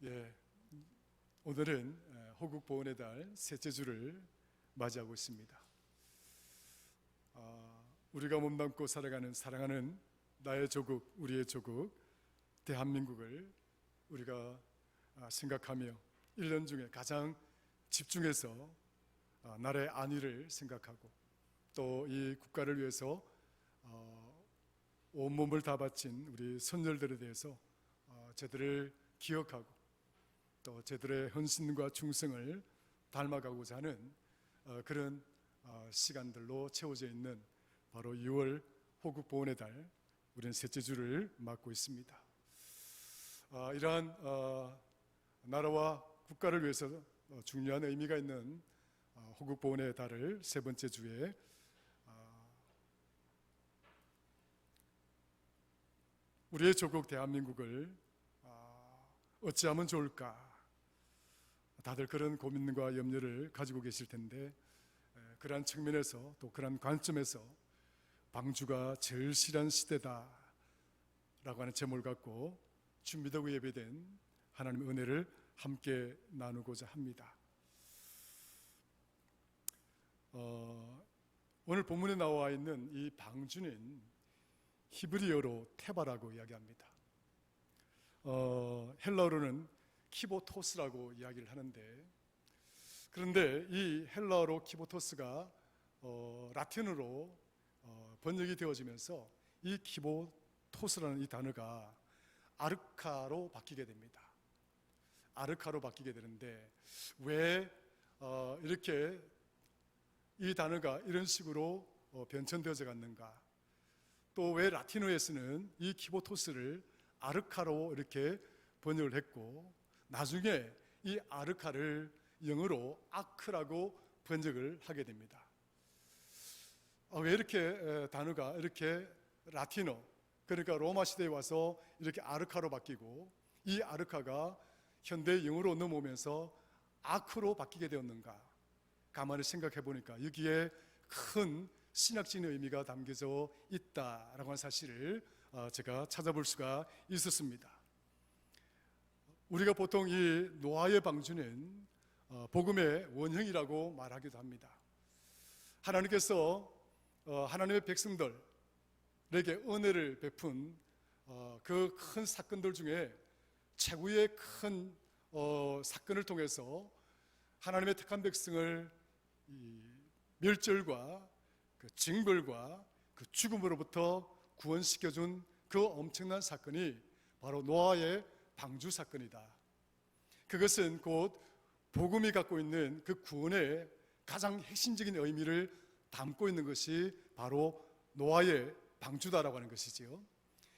예, 오늘은 호국 보훈의 달 셋째 주를 맞이하고 있습니다. 우리가 몸담고 살아가는 사랑하는 나의 조국, 우리의 조국 대한민국을 우리가 생각하며 1년 중에 가장 집중해서 나라의 안위를 생각하고 또 이 국가를 위해서 온몸을 다 바친 우리 선열들에 대해서 저들을 기억하고 또 저들의 헌신과 충성을 닮아가고자 하는 그런 시간들로 채워져 있는 바로 6월 호국 보훈의 달, 우리는 셋째 주를 맞고 있습니다. 이러한 나라와 국가를 위해서 중요한 의미가 있는 호국 보훈의 달을 세 번째 주에 우리의 조국 대한민국을 어찌하면 좋을까? 다들 그런 고민과 염려를 가지고 계실 텐데, 그러한 측면에서 또 그러한 관점에서 방주가 절실한 시대다 라고 하는 제목을 갖고 준비되고 예배된 하나님의 은혜를 함께 나누고자 합니다. 오늘 본문에 나와 있는 이 방주는 히브리어로 테바라고 이야기합니다. 헬라어로는 키보토스라고 이야기를 하는데, 그런데 이 헬라어로 키보토스가 라틴어로 번역이 되어지면서 이 키보토스라는 이 단어가 아르카로 바뀌게 됩니다. 아르카로 바뀌게 되는데 왜 이렇게 이 단어가 이런 식으로 변천되어져 갔는가? 또 왜 라틴어에서는 이 키보토스를 아르카로 이렇게 번역을 했고 나중에 이 아르카를 영어로 아크라고 번역을 하게 됩니다. 왜 이렇게 단어가 이렇게 라틴어, 그러니까 로마 시대에 와서 이렇게 아르카로 바뀌고 이 아르카가 현대 영어로 넘어오면서 아크로 바뀌게 되었는가? 가만히 생각해 보니까 여기에 큰 신학적인 의미가 담겨져 있다라고 하는 사실을 제가 찾아볼 수가 있었습니다. 우리가 보통 이 노아의 방주는 복음의 원형이라고 말하기도 합니다. 하나님께서 하나님의 백성들에게 은혜를 베푼 그 큰 사건들 중에 최고의 큰 사건을 통해서 하나님의 택한 백성을 멸절과 그 징벌과 그 죽음으로부터 구원시켜준 그 엄청난 사건이 바로 노아의 방주 사건이다. 그것은 곧 복음이 갖고 있는 그 구원의 가장 핵심적인 의미를 담고 있는 것이 바로 노아의 방주다라고 하는 것이지요.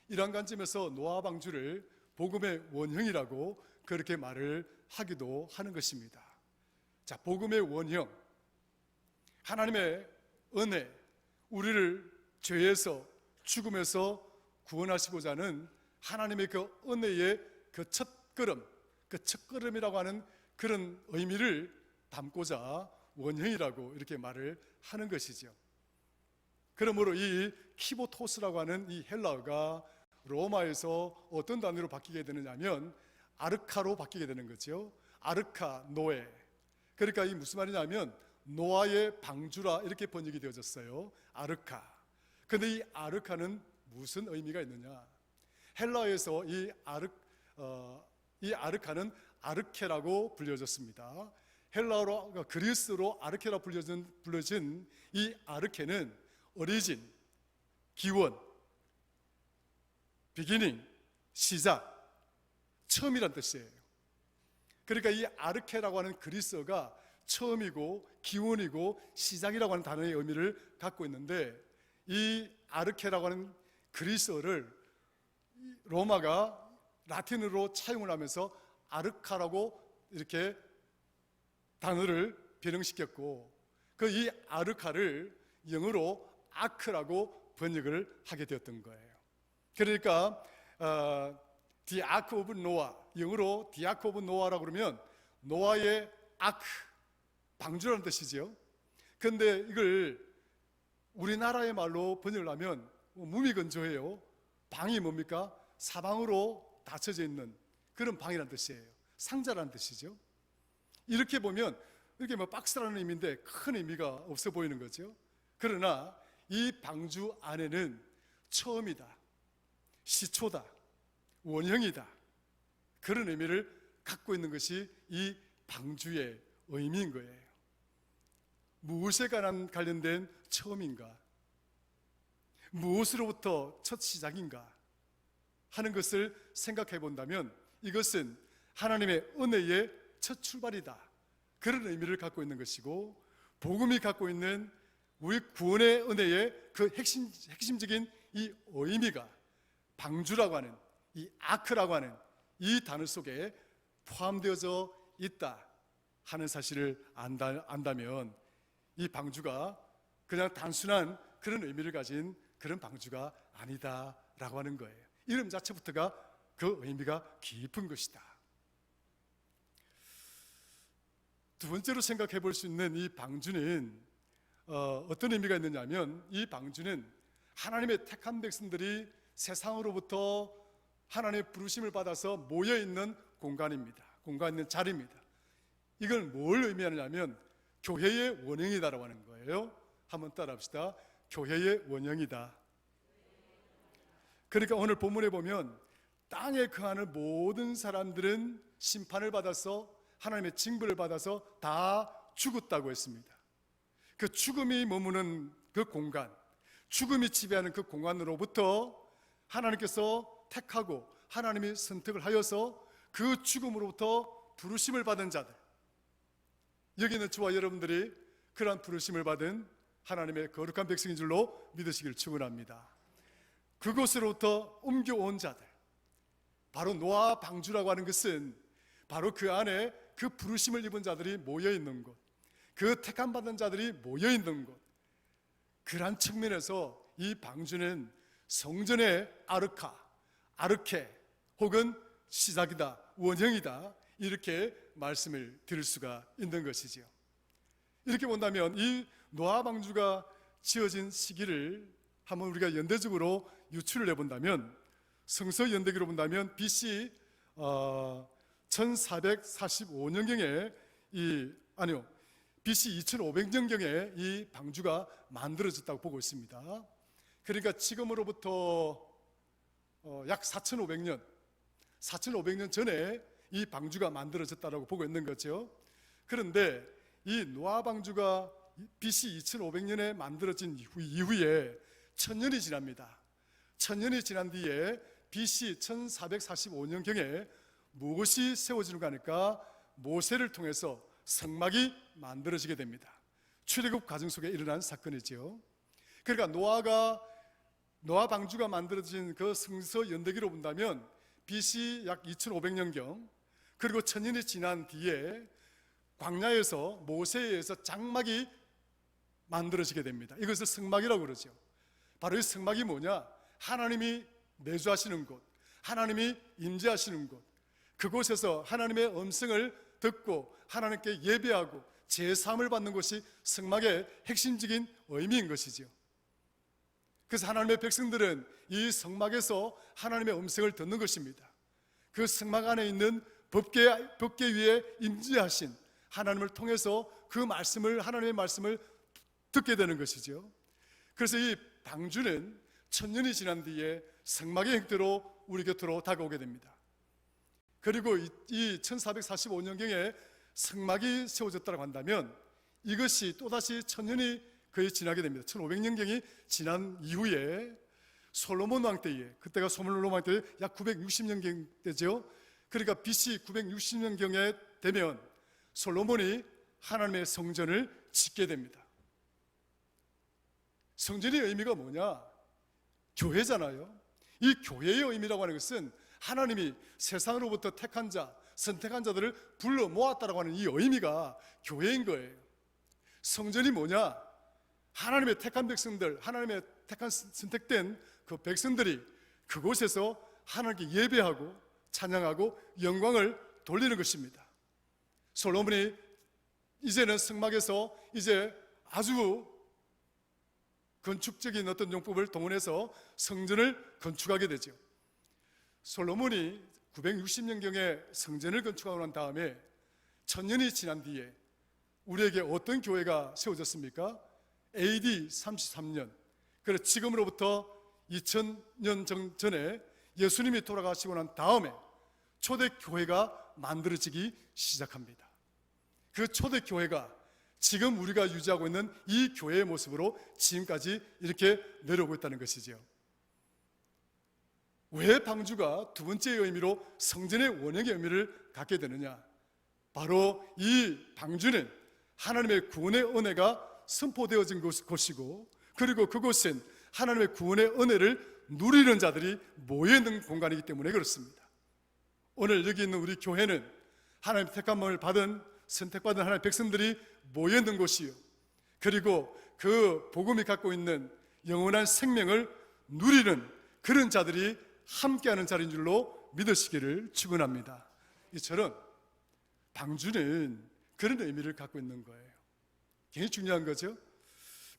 이러한 관점에서 노아 방주를 복음의 원형이라고 그렇게 말을 하기도 하는 것입니다. 자, 복음의 원형, 하나님의 은혜, 우리를 죄에서 죽음에서 구원하시고자 하는 하나님의 그 은혜의 그 첫걸음, 그 첫걸음이라고 하는 그런 의미를 담고자 원형이라고 이렇게 말을 하는 것이죠. 그러므로 이 키보토스라고 하는 이 헬라어가 로마에서 어떤 단어로 바뀌게 되느냐면 아르카로 바뀌게 되는 거죠. 아르카, 노에. 그러니까 이 무슨 말이냐면 노아의 방주라 이렇게 번역이 되어졌어요. 아르카. 그런데 이 아르카는 무슨 의미가 있느냐? 헬라어에서 이 아르카는 아르케라고 불려졌습니다. 헬라어로 그리스로 아르케라 불려진 이 아르케는 오리진, 기원, 비기닝, 시작, 처음이란 뜻이에요. 그러니까 이 아르케라고 하는 그리스어가 처음이고 기원이고 시작이라고 하는 단어의 의미를 갖고 있는데, 이 아르케라고 하는 그리스어를 로마가 라틴어로 차용을 하면서 아르카라고 이렇게 단어를 변형시켰고, 그 이 아르카를 영어로 아크라고 번역을 하게 되었던 거예요. 그러니까 The Ark of Noah, 영어로 The Ark of Noah라고 그러면 노아의 아크, 방주라는 뜻이죠. 그런데 이걸 우리나라의 말로 번역을 하면 무미건조해요. 방이 뭡니까? 사방으로 닫혀져 있는 그런 방이라는 뜻이에요. 상자라는 뜻이죠. 이렇게 보면 이렇게 뭐 박스라는 의미인데 큰 의미가 없어 보이는 거죠. 그러나 이 방주 안에는 처음이다, 시초다, 원형이다, 그런 의미를 갖고 있는 것이 이 방주의 의미인 거예요. 무엇에 관련된 처음인가, 무엇으로부터 첫 시작인가 하는 것을 생각해 본다면 이것은 하나님의 은혜의 첫 출발이다, 그런 의미를 갖고 있는 것이고, 복음이 갖고 있는 우리 구원의 은혜의 그 핵심적인 이 의미가 방주라고 하는, 이 아크라고 하는 이 단어 속에 포함되어져 있다 하는 사실을 안다면 이 방주가 그냥 단순한 그런 의미를 가진 그런 방주가 아니다라고 하는 거예요. 이름 자체부터가 그 의미가 깊은 것이다. 두 번째로 생각해 볼 수 있는 이 방주는 어떤 의미가 있느냐면, 이 방주는 하나님의 택한 백성들이 세상으로부터 하나님의 부르심을 받아서 모여있는 공간입니다. 공간 있는 자리입니다. 이걸 뭘 의미하느냐면 교회의 원형이다라고 하는 거예요. 한번 따라합시다. 교회의 원형이다. 그러니까 오늘 본문에 보면 땅에 거하는 모든 사람들은 심판을 받아서 하나님의 징벌을 받아서 다 죽었다고 했습니다. 그 죽음이 머무는 그 공간, 죽음이 지배하는 그 공간으로부터 하나님께서 택하고 하나님이 선택을 하여서 그 죽음으로부터 부르심을 받은 자들, 여기 있는 저와 여러분들이 그러한 부르심을 받은 하나님의 거룩한 백성인 줄로 믿으시길 축원합니다. 그곳으로부터 옮겨온 자들, 바로 노아 방주라고 하는 것은 바로 그 안에 그 부르심을 입은 자들이 모여있는 곳, 그 택함 받은 자들이 모여있는 곳, 그러한 측면에서 이 방주는 성전의 아르케 혹은 시작이다, 원형이다, 이렇게 말씀을 드릴 수가 있는 것이지요. 이렇게 본다면 이 노아 방주가 지어진 시기를 한번 우리가 연대적으로 유추를 해본다면, 성서 연대기로 본다면 BC 1445년경에 BC 2500년경에 이 방주가 만들어졌다고 보고 있습니다. 그러니까 지금으로부터 약 4500년 전에 이 방주가 만들어졌다고 보고 있는 거죠. 그런데 이 노아 방주가 BC 2500년에 만들어진 이후에 1000년이 지납니다. 1000년이 지난 뒤에 BC 1445년경에 무엇이 세워지는가 하니까 모세를 통해서 성막이 만들어지게 됩니다. 출애굽 과정 속에 일어난 사건이죠. 그러니까 노아 방주가 만들어진 그 성서 연대기로 본다면 BC 약 2500년경, 그리고 1000년이 지난 뒤에 광야에서 모세에 의해서 장막이 만들어지게 됩니다. 이것을 성막이라고 그러죠. 바로 이 성막이 뭐냐? 하나님이 내주하시는 곳, 하나님이 임재하시는 곳, 그곳에서 하나님의 음성을 듣고 하나님께 예배하고 제사함을 받는 것이 성막의 핵심적인 의미인 것이죠. 그래서 하나님의 백성들은 이 성막에서 하나님의 음성을 듣는 것입니다. 그 성막 안에 있는 법궤 위에 임재하신 하나님을 통해서 그 말씀을, 하나님의 말씀을 듣게 되는 것이죠. 그래서 이 방주는 1000년이 지난 뒤에 성막의 형태로 우리 곁으로 다가오게 됩니다. 그리고 이 1445년경에 성막이 세워졌다고 한다면 이것이 또다시 1000년이 거의 지나게 됩니다. 1500년경이 지난 이후에 솔로몬 왕 때에, 그때가 솔로몬 왕 때에 약 960년경 때죠. 그러니까 BC 960년경에 되면 솔로몬이 하나님의 성전을 짓게 됩니다. 성전의 의미가 뭐냐? 교회잖아요. 이 교회의 의미라고 하는 것은 하나님이 세상으로부터 택한 자, 선택한 자들을 불러 모았다라고 하는 이 의미가 교회인 거예요. 성전이 뭐냐? 하나님의 택한 백성들, 하나님의 택한 선택된 그 백성들이 그곳에서 하나님께 예배하고 찬양하고 영광을 돌리는 것입니다. 솔로몬이 이제는 성막에서 이제 아주 건축적인 어떤 용법을 동원해서 성전을 건축하게 되죠. 솔로몬이 960년경에 성전을 건축하고 난 다음에 1000년이 지난 뒤에 우리에게 어떤 교회가 세워졌습니까? AD 33년, 그래서 지금으로부터 2000년 전에 예수님이 돌아가시고 난 다음에 초대교회가 만들어지기 시작합니다. 그 초대교회가 지금 우리가 유지하고 있는 이 교회의 모습으로 지금까지 이렇게 내려오고 있다는 것이지요. 왜 방주가 두 번째 의미로 성전의 원형의 의미를 갖게 되느냐? 바로 이 방주는 하나님의 구원의 은혜가 선포되어진 곳이고, 그리고 그곳은 하나님의 구원의 은혜를 누리는 자들이 모여있는 공간이기 때문에 그렇습니다. 오늘 여기 있는 우리 교회는 하나님 택함을 받은, 선택받은 하나님의 백성들이 모여있는 곳이요, 그리고 그 복음이 갖고 있는 영원한 생명을 누리는 그런 자들이 함께하는 자리인 줄로 믿으시기를 축원합니다. 이처럼 방주는 그런 의미를 갖고 있는 거예요. 굉장히 중요한 거죠.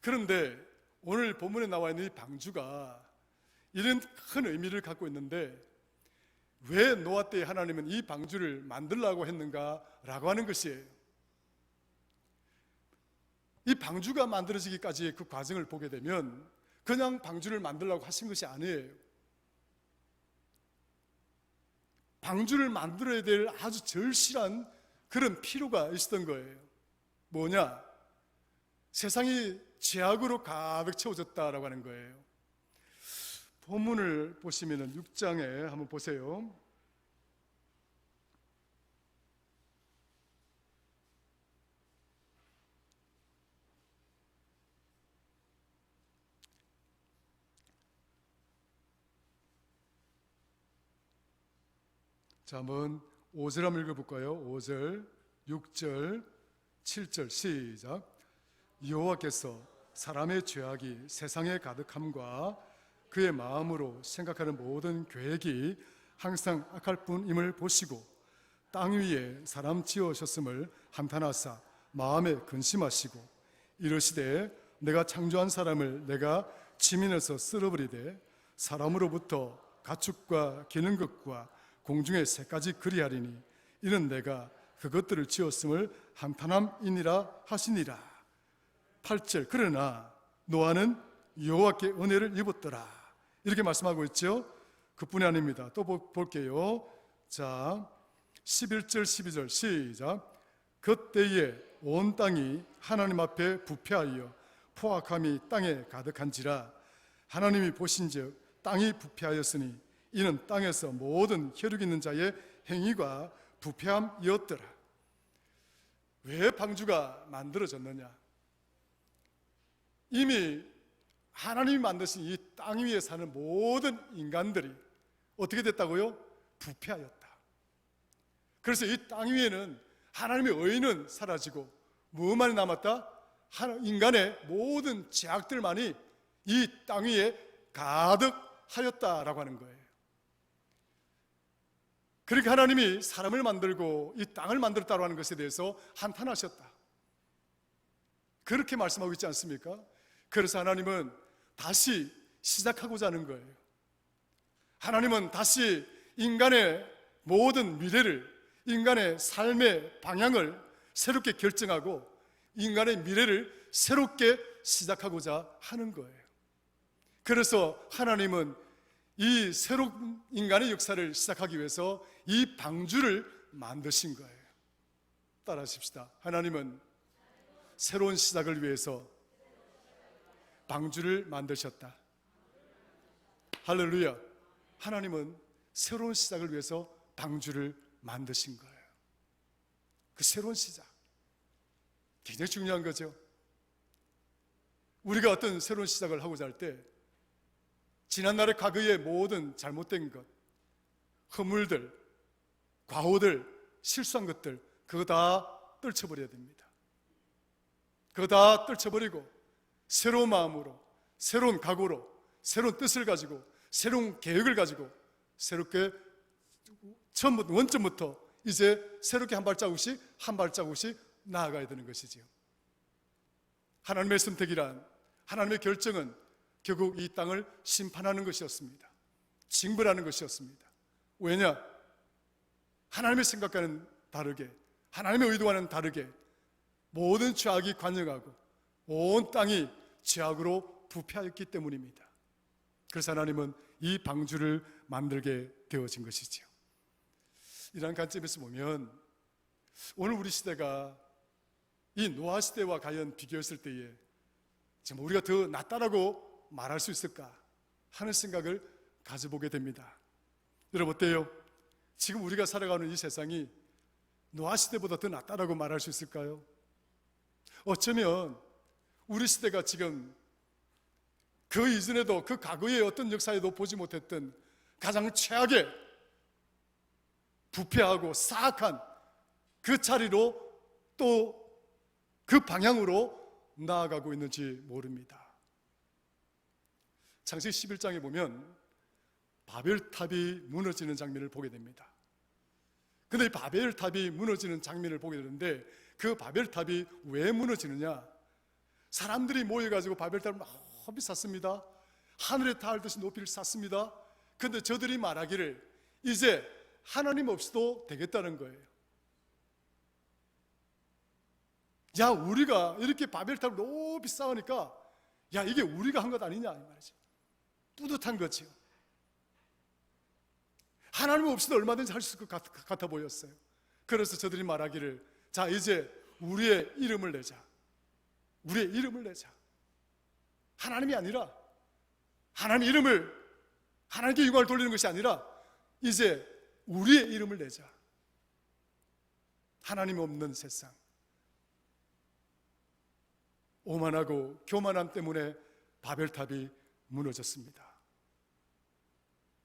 그런데 오늘 본문에 나와 있는 이 방주가 이런 큰 의미를 갖고 있는데 왜 노아 때 하나님은 이 방주를 만들라고 했는가라고 하는 것이에요. 이 방주가 만들어지기까지의 그 과정을 보게 되면 그냥 방주를 만들라고 하신 것이 아니에요. 방주를 만들어야 될 아주 절실한 그런 필요가 있었던 거예요. 뭐냐? 세상이 죄악으로 가득 채워졌다라고 하는 거예요. 본문을 보시면 6장에 한번 보세요. 자, 한번 5절 한번 읽어볼까요? 5절, 6절, 7절 시작. 여호와께서 사람의 죄악이 세상에 가득함과 그의 마음으로 생각하는 모든 계획이 항상 악할 뿐임을 보시고 땅 위에 사람 지으셨음을 한탄하사 마음에 근심하시고 이르시되 내가 창조한 사람을 내가 지면에서 쓸어버리되 사람으로부터 가축과 기는 것과 공중의 새까지 그리하리니 이는 내가 그것들을 지었음을 한탄함이니라 하시니라. 8절 그러나 노아는 여호와께 은혜를 입었더라 이렇게 말씀하고 있죠. 그뿐이 아닙니다. 또 볼게요. 자, 11절 12절 시작. 그때에 온 땅이 하나님 앞에 부패하여 포악함이 땅에 가득한지라 하나님이 보신즉 땅이 부패하였으니 이는 땅에서 모든 혈육 있는 자의 행위가 부패함이었더라. 왜 방주가 만들어졌느냐? 이미 하나님이 만드신 이 땅 위에 사는 모든 인간들이 어떻게 됐다고요? 부패하였다. 그래서 이 땅 위에는 하나님의 의는 사라지고 무엇만이 남았다? 인간의 모든 죄악들만이 이 땅 위에 가득하였다라고 하는 거예요. 그러니까 하나님이 사람을 만들고 이 땅을 만들었다고 하는 것에 대해서 한탄하셨다. 그렇게 말씀하고 있지 않습니까? 그래서 하나님은 다시 시작하고자 하는 거예요. 하나님은 다시 인간의 모든 미래를, 인간의 삶의 방향을 새롭게 결정하고 인간의 미래를 새롭게 시작하고자 하는 거예요. 그래서 하나님은 이 새로운 인간의 역사를 시작하기 위해서 이 방주를 만드신 거예요. 따라하십시다. 하나님은 새로운 시작을 위해서 방주를 만드셨다. 할렐루야. 하나님은 새로운 시작을 위해서 방주를 만드신 거예요. 그 새로운 시작 굉장히 중요한 거죠. 우리가 어떤 새로운 시작을 하고자 할 때 지난날의 과거의 모든 잘못된 것, 허물들, 과오들, 실수한 것들 그거 다 떨쳐버려야 됩니다. 그거 다 떨쳐버리고 새로운 마음으로, 새로운 각오로, 새로운 뜻을 가지고, 새로운 계획을 가지고 새롭게 처음부터 원점부터 이제 새롭게 한 발자국씩 한 발자국씩 나아가야 되는 것이지요. 하나님의 선택이란, 하나님의 결정은 결국 이 땅을 심판하는 것이었습니다. 징벌하는 것이었습니다. 왜냐? 하나님의 생각과는 다르게, 하나님의 의도와는 다르게 모든 죄악이 관영하고 온 땅이 죄악으로 부패하였기 때문입니다. 그래서 하나님은 이 방주를 만들게 되어진 것이지요. 이러한 관점에서 보면 오늘 우리 시대가 이 노아 시대와 과연 비교했을 때에 정말 우리가 더 낫다라고 말할 수 있을까 하는 생각을 가져보게 됩니다. 여러분 어때요? 지금 우리가 살아가는 이 세상이 노아 시대보다 더 낫다라고 말할 수 있을까요? 어쩌면 우리 시대가 지금 그 이전에도 그 과거의 어떤 역사에도 보지 못했던 가장 최악의 부패하고 사악한 그 자리로 또 그 방향으로 나아가고 있는지 모릅니다. 창세기 11장에 보면 바벨탑이 무너지는 장면을 보게 됩니다. 근데 이 바벨탑이 무너지는 장면을 보게 되는데 그 바벨탑이 왜 무너지느냐? 사람들이 모여가지고 바벨탑을 높이 쌓습니다. 하늘에 닿을듯이 높이를 쌓습니다. 근데 저들이 말하기를 이제 하나님 없이도 되겠다는 거예요. 야, 우리가 이렇게 바벨탑을 높이 쌓으니까 야, 이게 우리가 한 것 아니냐 이 말이죠. 뿌듯한 거지요. 하나님 없이도 얼마든지 할 수 있을 것 같아 보였어요. 그래서 저들이 말하기를 자, 이제 우리의 이름을 내자. 우리의 이름을 내자. 하나님이 아니라 하나님 이름을, 하나님께 영광을 돌리는 것이 아니라 이제 우리의 이름을 내자. 하나님 없는 세상, 오만하고 교만함 때문에 바벨탑이 무너졌습니다.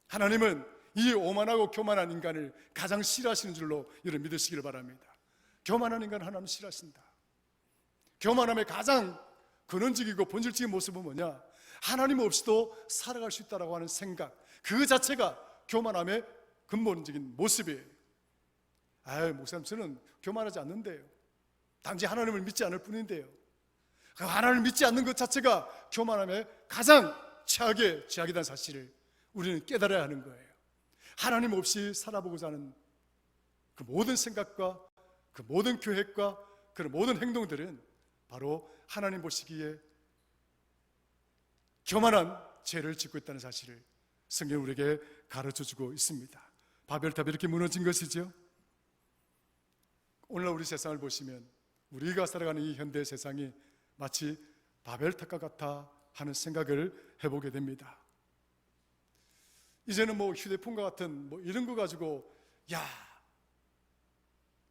하나님은 이 오만하고 교만한 인간을 가장 싫어하시는 줄로 여러분 믿으시기를 바랍니다. 교만한 인간을 하나님 싫어하신다. 교만함의 가장 근원적이고 본질적인 모습은 뭐냐? 하나님 없이도 살아갈 수 있다고 하는 생각, 그 자체가 교만함의 근본적인 모습이에요. 아유, 목사님 저는 교만하지 않는데요. 단지 하나님을 믿지 않을 뿐인데요. 하나님을 믿지 않는 것 자체가 교만함의 가장 최악의 죄악이라는 사실을 우리는 깨달아야 하는 거예요. 하나님 없이 살아보고자 하는 그 모든 생각과 그 모든 계획과 그런 모든 행동들은 바로 하나님 보시기에 교만한 죄를 짓고 있다는 사실을 성경이 우리에게 가르쳐주고 있습니다. 바벨탑이 이렇게 무너진 것이죠. 오늘날 우리 세상을 보시면 우리가 살아가는 이 현대 세상이 마치 바벨탑과 같아 하는 생각을 해보게 됩니다. 이제는 뭐 휴대폰과 같은 뭐 이런 거 가지고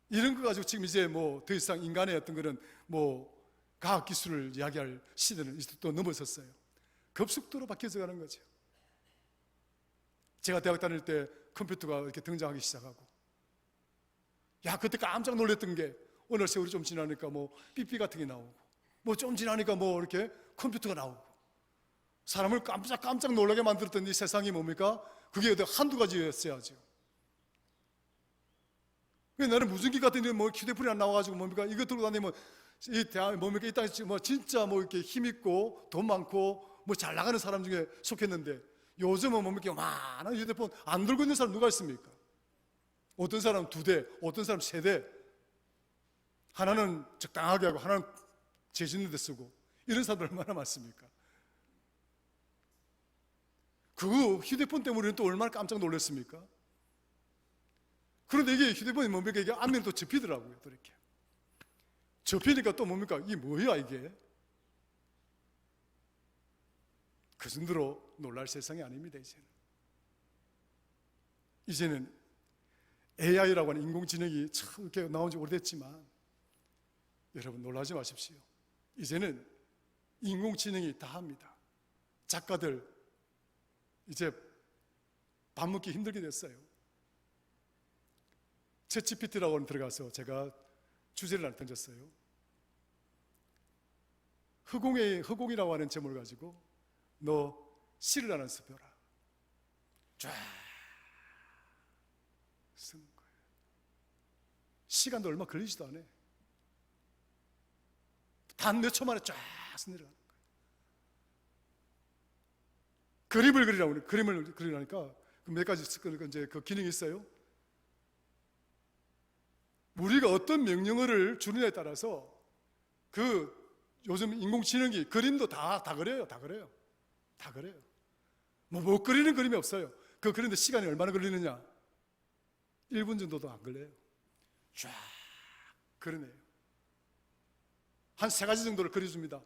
이런 거 가지고 지금 이제 뭐 더 이상 인간의 어떤 그런 뭐 과학 기술을 이야기할 시대는 이제 또 넘어섰어요. 급속도로 바뀌어져 가는 거죠. 제가 대학 다닐 때 컴퓨터가 이렇게 등장하기 시작하고 그때 깜짝 놀랐던 게 어느 세월이 좀 지나니까 뭐 삐삐 같은 게 나오고 뭐 좀 지나니까 뭐 이렇게 컴퓨터가 나오고 사람을 깜짝 놀라게 만들었던 이 세상이 뭡니까? 그게 한두 가지였어야죠. 나는 무전기 같은 데 뭐 휴대폰이 안 나와가지고 뭡니까? 이거 들고 다니면 이 대한 뭡니까? 이 땅에 뭐 진짜 뭐 이렇게 힘 있고 돈 많고 뭐 잘 나가는 사람 중에 속했는데 요즘은 뭡니까? 많은 휴대폰 안 들고 있는 사람 누가 있습니까? 어떤 사람 2대, 어떤 사람 3대. 하나는 적당하게 하고 하나는 재짓는 데 쓰고 이런 사람들 얼마나 많습니까? 그 휴대폰 때문에 또 얼마나 깜짝 놀랐습니까? 그런데 이게 휴대폰이 뭡니까? 이게 안면이 또 접히더라고요. 또 이렇게 접히니까 또 뭡니까? 이게 뭐야 이게? 그 정도로 놀랄 세상이 아닙니다. 이제는 AI라고 하는 인공지능이 참 이렇게 나온 지 오래됐지만 여러분 놀라지 마십시오. 이제는 인공지능이 다 합니다. 작가들 이제 밥 먹기 힘들게 됐어요. 챗GPT라고 들어가서 제가 주제를 하나 던졌어요. 허공이라고 하는 제목을 가지고 너 시를 하나 써봐라. 쫙 쓰는 거예요. 시간도 얼마 걸리지도 않아요. 단 몇 초 만에 쫙 쓰내려가는 거예요. 그림을 그리라니까 몇 가지 이제 그 기능이 있어요. 우리가 어떤 명령어를 주느냐에 따라서 그 요즘 인공지능이 그림도 다 그려요. 다 그려요. 다 그래요. 못 그리는 그림이 없어요. 그 그리는데 시간이 얼마나 걸리느냐? 1분 정도도 안 걸려요. 쫙 그러네요. 한 3가지 정도를 그려줍니다.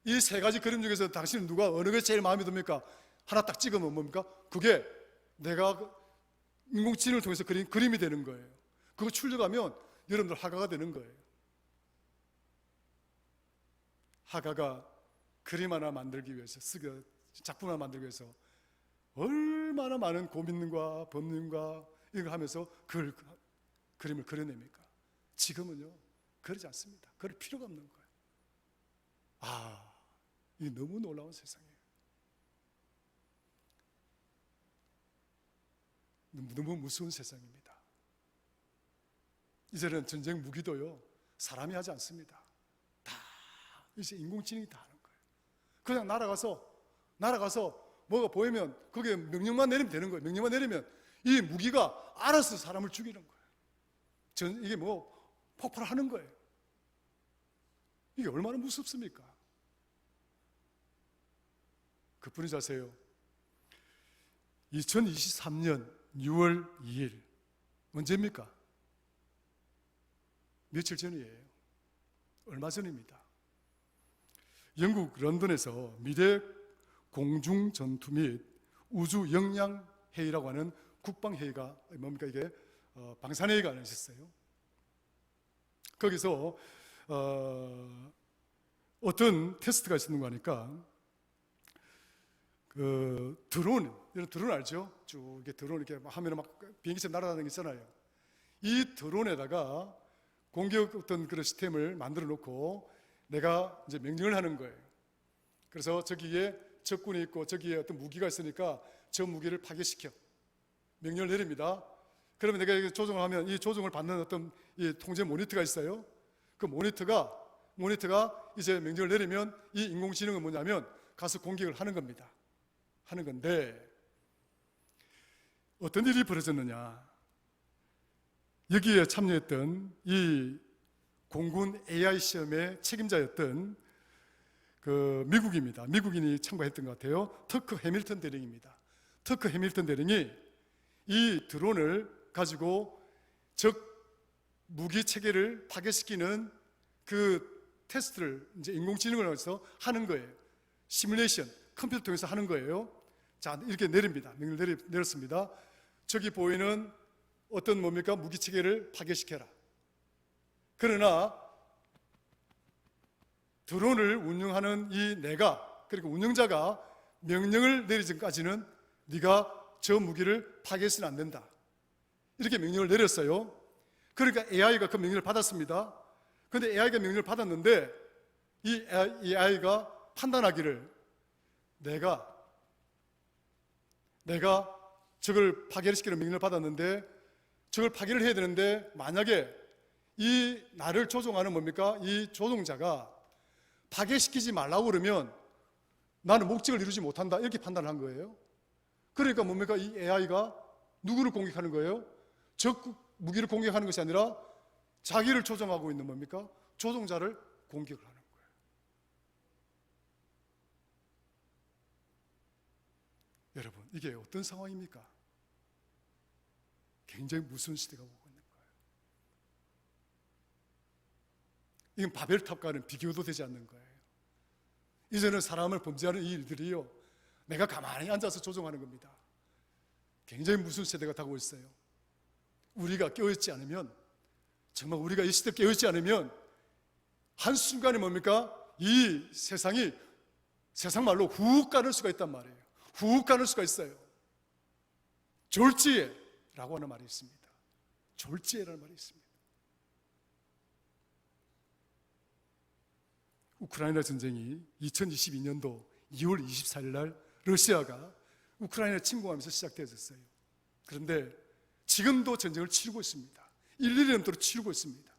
이 3가지 그림 중에서 당신은 누가 어느 게 제일 마음에 듭니까? 하나 딱 찍으면 뭡니까? 그게 내가 인공지능을 통해서 그린 그림이 되는 거예요. 그거 출력하면 여러분들 화가가 되는 거예요. 화가가 그림 하나 만들기 위해서, 작품 하나 만들기 위해서 얼마나 많은 고민과 법륜과 이런 걸 하면서 그림을 그려냅니까? 지금은요, 그러지 않습니다. 그럴 필요가 없는 거예요. 이게 너무 놀라운 세상이에요. 너무 무서운 세상입니다. 이제는 전쟁 무기도요, 사람이 하지 않습니다. 다 이제 인공지능이 다 하는 거예요. 그냥 날아가서 뭐가 보이면 거기에 명령만 내리면 되는 거예요. 명령만 내리면 이 무기가 알아서 사람을 죽이는 거예요. 이게 폭발하는 거예요. 이게 얼마나 무섭습니까? 그뿐이지 아세요? 2023년 6월 2일 언제입니까? 며칠 전이에요. 얼마 전입니다. 영국 런던에서 미래 공중 전투 및 우주 역량 회의라고 하는 국방회의가 뭡니까 이게 방산회의가 있었어요. 거기서 어떤 테스트가 있었는 거 하니까 그 드론, 이런 드론 알죠? 쭉 이렇게 드론 이렇게 하면 막 비행기처럼 날아다니는 게 있잖아요. 이 드론에다가 공격 어떤 그런 시스템을 만들어 놓고 내가 이제 명령을 하는 거예요. 그래서 저기에 적군이 있고 저기에 어떤 무기가 있으니까 저 무기를 파괴시켜 명령을 내립니다. 그러면 내가 조종을 하면 이 조종을 받는 어떤 이 통제 모니터가 있어요. 그 모니터가 이제 명령을 내리면 이 인공지능은 뭐냐면 가서 공격을 하는 겁니다. 하는 건데 어떤 일이 벌어졌느냐? 여기에 참여했던 이 공군 AI 시험의 책임자였던 그 미국입니다. 미국인이 참가했던 것 같아요. 터커 해밀턴 대령입니다. 터커 해밀턴 대령이 이 드론을 가지고 적 무기 체계를 파괴시키는 그 테스트를 이제 인공지능을 해서 하는 거예요. 시뮬레이션, 컴퓨터 통해서 하는 거예요. 자, 이렇게 내립니다. 명령을 내렸습니다. 저기 보이는 어떤 뭡니까? 무기 체계를 파괴시켜라. 그러나 드론을 운영하는 이 내가, 그리고 운영자가 명령을 내리기 전까지는 네가 저 무기를 파괴해서는 안 된다. 이렇게 명령을 내렸어요. 그러니까 AI가 그 명령을 받았습니다. 그런데 AI가 명령을 받았는데 이 AI가 판단하기를 내가 저걸 파괴를 시키는 명령을 받았는데 저걸 파괴를 해야 되는데 만약에 이 나를 조종하는 뭡니까? 이 조종자가 파괴시키지 말라고 그러면 나는 목적을 이루지 못한다. 이렇게 판단을 한 거예요. 그러니까 뭡니까? 이 AI가 누구를 공격하는 거예요? 적 무기를 공격하는 것이 아니라 자기를 조종하고 있는 뭡니까? 조종자를 공격을 하는 거예요. 여러분, 이게 어떤 상황입니까? 굉장히 무서운 시대가 오고 있는 거예요. 이건 바벨탑과는 비교도 되지 않는 거예요. 이제는 사람을 범죄하는 이 일들이요, 내가 가만히 앉아서 조종하는 겁니다. 굉장히 무서운 시대가 다가오고 있어요. 우리가 깨어있지 않으면, 정말 우리가 이 시대에 깨어있지 않으면 한순간에 뭡니까? 이 세상이 세상 말로 훅 가는 수가 있단 말이에요. 훅 가는 수가 있어요. 졸지에라고 하는 말이 있습니다. 졸지에라는 말이 있습니다. 우크라이나 전쟁이 2022년도 2월 24일 날 러시아가 우크라이나를 침공하면서 시작되었어요. 그런데 지금도 전쟁을 치르고 있습니다. 일일이 넘도록 치르고 있습니다.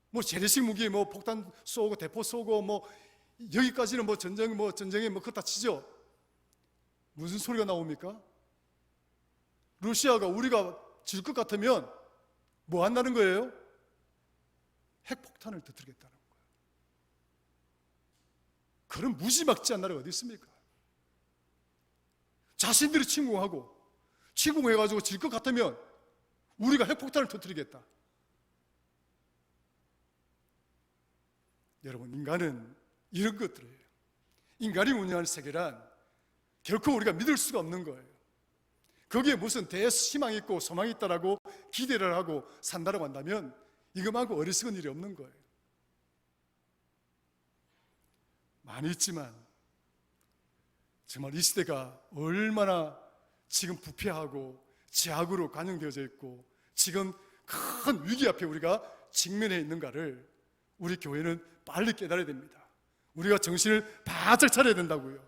뭐 재래식 무기, 뭐 폭탄 쏘고 대포 쏘고 뭐 여기까지는 뭐 전쟁에 뭐 그거 다 치죠. 무슨 소리가 나옵니까? 러시아가 우리가 질 것 같으면 뭐 한다는 거예요? 핵폭탄을 터뜨리겠다는 거예요. 그런 무지막지한 나라가 어디 있습니까? 자신들이 침공해가지고 질 것 같으면 우리가 핵폭탄을 터뜨리겠다. 여러분, 인간은 이런 것들이에요. 인간이 운영하는 세계란 결코 우리가 믿을 수가 없는 거예요. 거기에 무슨 대희망이 있고 소망이 있다라고 기대를 하고 산다라고 한다면 이것만큼 어리석은 일이 없는 거예요. 많이 있지만 정말 이 시대가 얼마나 지금 부패하고 제약으로 관영되어져 있고 지금 큰 위기 앞에 우리가 직면해 있는가를 우리 교회는 빨리 깨달아야 됩니다. 우리가 정신을 바짝 차려야 된다고요.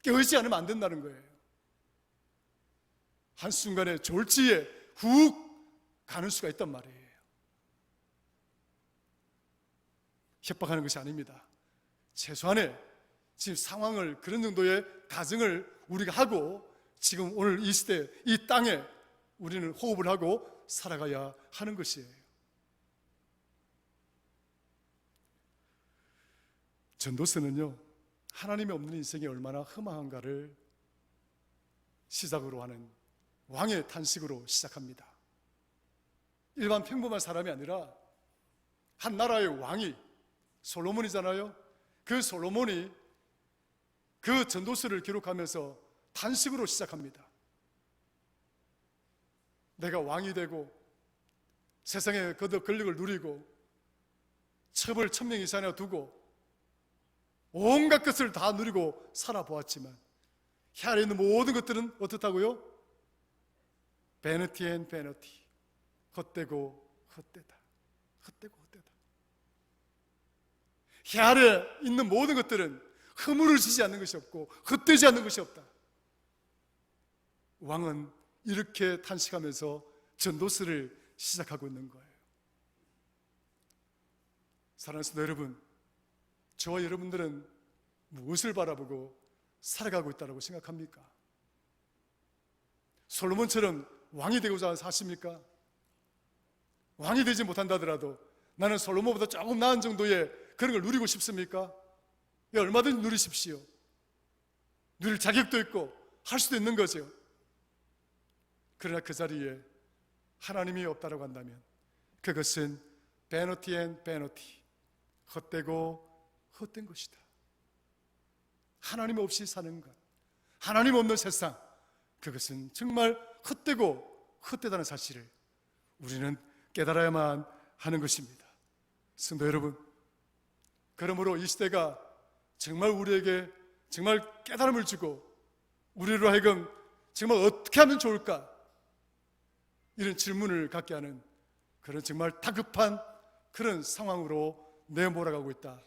깨어있지 않으면 안 된다는 거예요. 한순간에 졸지에 훅 가는 수가 있단 말이에요. 협박하는 것이 아닙니다. 최소한의 지금 상황을, 그런 정도의 가정을 우리가 하고 지금 오늘 이 시대, 이 땅에 우리는 호흡을 하고 살아가야 하는 것이에요. 전도서는요, 하나님이 없는 인생이 얼마나 험한가를 시작으로 하는 왕의 탄식으로 시작합니다. 일반 평범한 사람이 아니라 한 나라의 왕이 솔로몬이잖아요. 그 솔로몬이 그 전도서를 기록하면서 탄식으로 시작합니다. 내가 왕이 되고 세상에 거듭 권력을 누리고 첩을 1000명 이상에 두고 온갖 것을 다 누리고 살아보았지만 혀 아래 있는 모든 것들은 어떻다고요? 베너티 앤 베너티, 헛되고 헛되다, 헛되고 헛되다. 혀 아래 있는 모든 것들은 허물을 지지 않는 것이 없고 헛되지 않는 것이 없다. 왕은 이렇게 탄식하면서 전도서를 시작하고 있는 거예요. 사랑하는 성도 여러분, 저와 여러분들은 무엇을 바라보고 살아가고 있다고 생각합니까? 솔로몬처럼 왕이 되고자 하십니까? 왕이 되지 못한다더라도 나는 솔로몬보다 조금 나은 정도의 그런 걸 누리고 싶습니까? 예, 얼마든지 누리십시오. 누릴 자격도 있고 할 수도 있는 거죠. 그러나 그 자리에 하나님이 없다고 한다면 그것은 베너티 앤 베너티, 헛되고 헛된 것이다. 하나님 없이 사는 것, 하나님 없는 세상, 그것은 정말 헛되고 헛되다는 사실을 우리는 깨달아야만 하는 것입니다. 성도 여러분, 그러므로 이 시대가 정말 우리에게 정말 깨달음을 주고 우리로 하여금 정말 어떻게 하면 좋을까, 이런 질문을 갖게 하는 그런 정말 다급한 그런 상황으로 내몰아가고 있다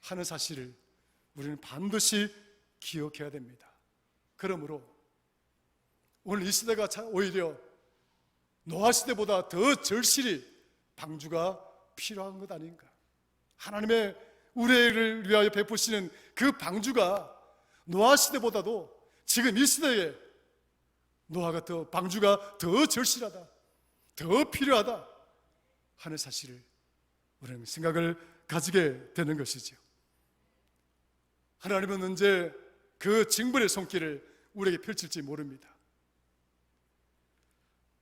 하는 사실을 우리는 반드시 기억해야 됩니다. 그러므로 오늘 이 시대가 오히려 노아 시대보다 더 절실히 방주가 필요한 것 아닌가. 하나님의 우리를 위하여 베푸시는 그 방주가 노아 시대보다도 지금 이 시대에 노아가 방주가 더 절실하다, 더 필요하다 하는 사실을 우리는 생각을 가지게 되는 것이죠. 하나님은 언제 그 징벌의 손길을 우리에게 펼칠지 모릅니다.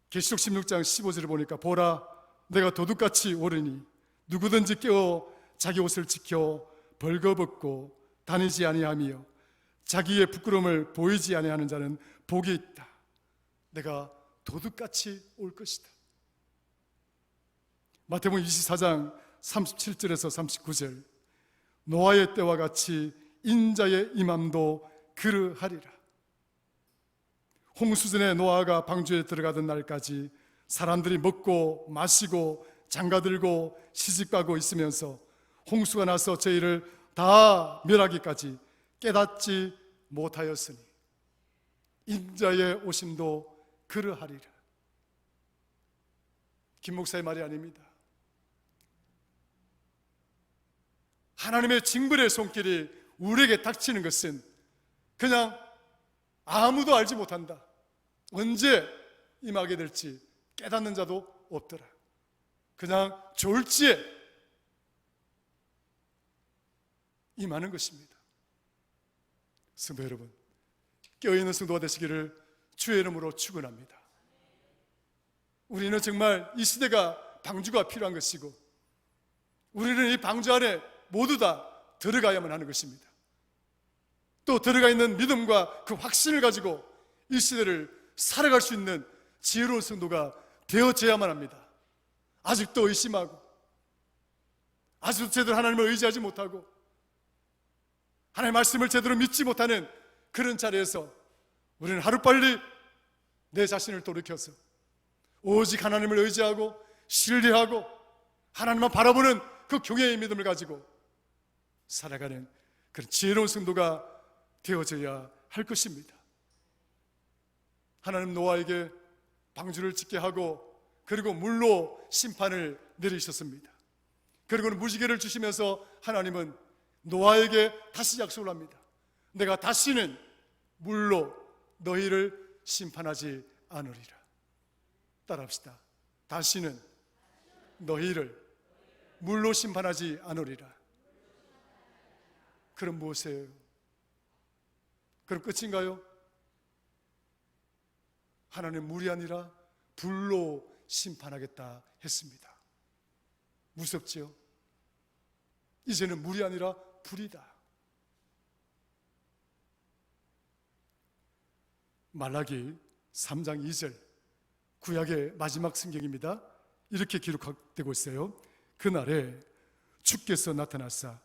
계시록 16장 15절을 보니까 보라, 내가 도둑같이 오르니 누구든지 깨어 자기 옷을 지켜 벌거벗고 다니지 아니하며 자기의 부끄러움을 보이지 아니하는 자는 복이 있다. 내가 도둑같이 올 것이다. 마태복음 24장 37절에서 39절, 노아의 때와 같이 인자의 임함도 그러하리라. 홍수전에 노아가 방주에 들어가던 날까지 사람들이 먹고 마시고 장가들고 시집가고 있으면서 홍수가 나서 저희를 다 멸하기까지 깨닫지 못하였으니 인자의 오심도 그러하리라. 김 목사의 말이 아닙니다. 하나님의 징벌의 손길이 우리에게 닥치는 것은 그냥 아무도 알지 못한다. 언제 임하게 될지 깨닫는 자도 없더라. 그냥 졸지에 임하는 것입니다. 성도 여러분, 깨어있는 성도가 되시기를 주의 이름으로 축원합니다. 우리는 정말 이 시대가 방주가 필요한 것이고, 우리는 이 방주 안에 모두 다 들어가야만 하는 것입니다. 또 들어가 있는 믿음과 그 확신을 가지고 이 시대를 살아갈 수 있는 지혜로운 성도가 되어져야만 합니다. 아직도 의심하고, 아직도 제대로 하나님을 의지하지 못하고, 하나님의 말씀을 제대로 믿지 못하는 그런 자리에서 우리는 하루빨리 내 자신을 돌이켜서 오직 하나님을 의지하고 신뢰하고 하나님만 바라보는 그 경외의 믿음을 가지고 살아가는 그런 지혜로운 성도가 되어져야 할 것입니다. 하나님 노아에게 방주를 짓게 하고, 그리고 물로 심판을 내리셨습니다. 그리고는 무지개를 주시면서 하나님은 노아에게 다시 약속을 합니다. 내가 다시는 물로 너희를 심판하지 않으리라. 따라합시다. 다시는 너희를 물로 심판하지 않으리라. 그럼 무엇이에요? 그럼 끝인가요? 하나님 물이 아니라 불로 심판하겠다 했습니다. 무섭지요? 이제는 물이 아니라 불이다. 말라기 3장 2절, 구약의 마지막 성경입니다. 이렇게 기록되고 있어요. 그날에 주께서 나타나사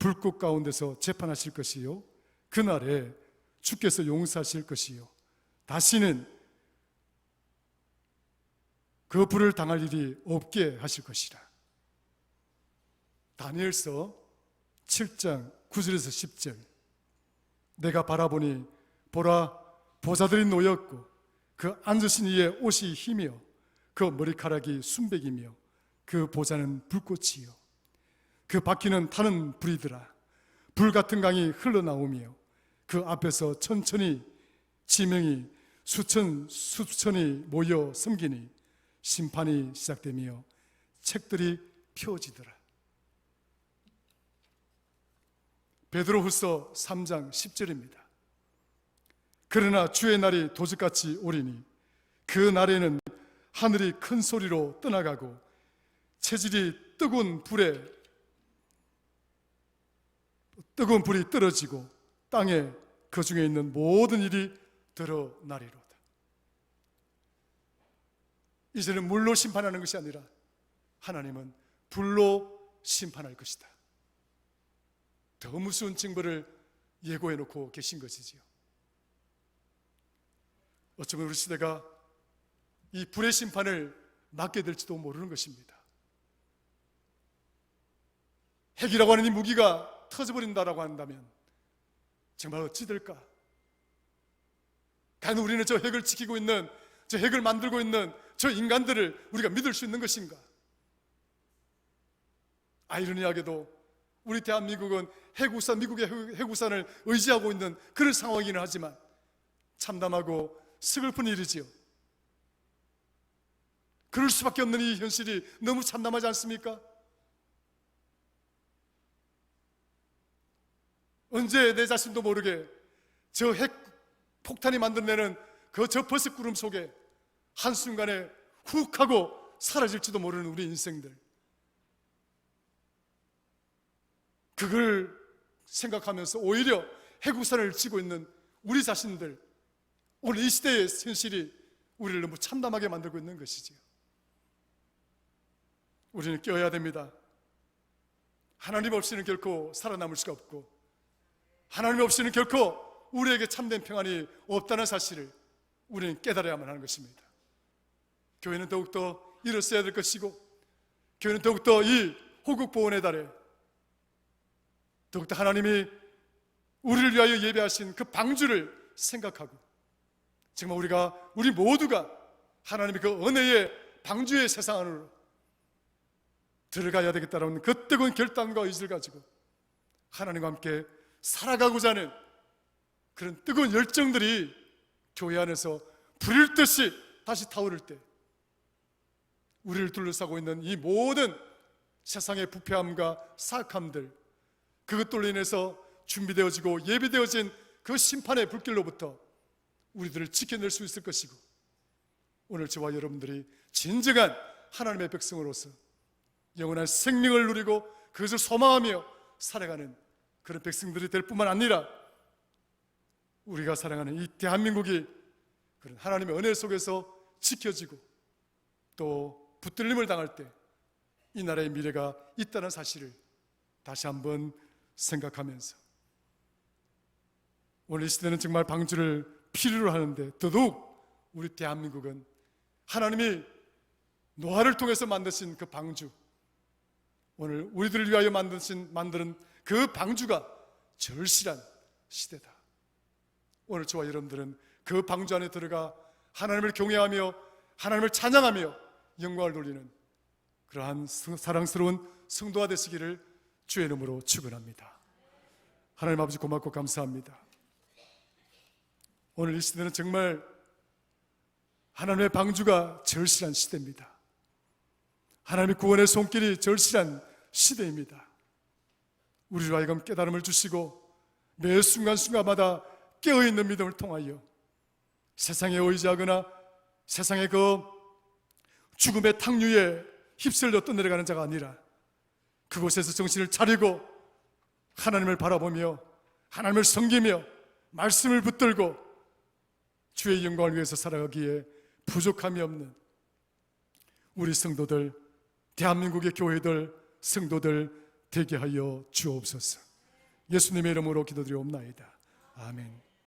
불꽃 가운데서 재판하실 것이요, 그날에 주께서 용서하실 것이요, 다시는 그 불을 당할 일이 없게 하실 것이라. 다니엘서 7장 9절에서 10절, 내가 바라보니 보라, 보좌들이 놓였고 그 앉으신 이의 옷이 희며 그 머리카락이 순백이며 그 보좌는 불꽃이요 그 바퀴는 타는 불이더라. 불같은 강이 흘러나오며 그 앞에서 천천히 지명이 수천이 모여 섬기니 심판이 시작되며 책들이 펴지더라. 베드로후서 3장 10절입니다. 그러나 주의 날이 도적같이 오리니 그 날에는 하늘이 큰 소리로 떠나가고 체질이 뜨거운 불이 떨어지고 땅에 그 중에 있는 모든 일이 드러나리로다. 이제는 물로 심판하는 것이 아니라 하나님은 불로 심판할 것이다. 더 무서운 징벌을 예고해 놓고 계신 것이지요. 어쩌면 우리 시대가 이 불의 심판을 맞게 될지도 모르는 것입니다. 핵이라고 하는 이 무기가 터져버린다라고 한다면 정말 어찌 될까? 과연 우리는 저 핵을 지키고 있는, 저 핵을 만들고 있는 저 인간들을 우리가 믿을 수 있는 것인가? 아이러니하게도 우리 대한민국은 미국의 핵우산을 의지하고 있는 그런 상황이긴 하지만 참담하고 슬픈 일이지요. 그럴 수밖에 없는 이 현실이 너무 참담하지 않습니까? 언제 내 자신도 모르게 저 핵 폭탄이 만들어내는 저 버섯구름 속에 한순간에 훅 하고 사라질지도 모르는 우리 인생들, 그걸 생각하면서 오히려 핵우산을 쥐고 있는 우리 자신들, 오늘 이 시대의 현실이 우리를 너무 참담하게 만들고 있는 것이지요. 우리는 깨어야 됩니다. 하나님 없이는 결코 살아남을 수가 없고, 하나님 없이는 결코 우리에게 참된 평안이 없다는 사실을 우리는 깨달아야만 하는 것입니다. 교회는 더욱더 일어서야 될 것이고, 교회는 더욱더 이 호국보훈의 달에 더욱더 하나님이 우리를 위하여 예배하신 그 방주를 생각하고, 정말 우리 모두가 하나님의 그 은혜의 방주의 세상 안으로 들어가야 되겠다는 그 뜨거운 결단과 의지를 가지고 하나님과 함께 살아가고자 하는 그런 뜨거운 열정들이 교회 안에서 불일 듯이 다시 타오를 때, 우리를 둘러싸고 있는 이 모든 세상의 부패함과 사악함들, 그것들로 인해서 준비되어지고 예비되어진 그 심판의 불길로부터 우리들을 지켜낼 수 있을 것이고, 오늘 저와 여러분들이 진정한 하나님의 백성으로서 영원한 생명을 누리고 그것을 소망하며 살아가는 그런 백성들이 될 뿐만 아니라, 우리가 살아가는 이 대한민국이 그런 하나님의 은혜 속에서 지켜지고 또 붙들림을 당할 때 이 나라의 미래가 있다는 사실을 다시 한번 생각하면서, 오늘 이 시대는 정말 방주를 필요로 하는데, 더더욱 우리 대한민국은 하나님이 노아를 통해서 만드신 그 방주, 오늘 우리들을 위하여 만드는 그 방주가 절실한 시대다. 오늘 저와 여러분들은 그 방주 안에 들어가 하나님을 경외하며 하나님을 찬양하며 영광을 돌리는 그러한 사랑스러운 성도가 되시기를 주의 이름으로 축원합니다. 하나님 아버지, 고맙고 감사합니다. 오늘 이 시대는 정말 하나님의 방주가 절실한 시대입니다. 하나님의 구원의 손길이 절실한 시대입니다. 우리로 하여금 깨달음을 주시고 매 순간순간마다 깨어있는 믿음을 통하여 세상에 의지하거나 세상의 그 죽음의 탕류에 휩쓸려 떠내려가는 자가 아니라, 그곳에서 정신을 차리고 하나님을 바라보며 하나님을 섬기며 말씀을 붙들고 주의 영광을 위해서 살아가기에 부족함이 없는 우리 성도들, 대한민국의 교회들, 성도들 되게 하여 주옵소서. 예수님의 이름으로 기도드리옵나이다. 아멘.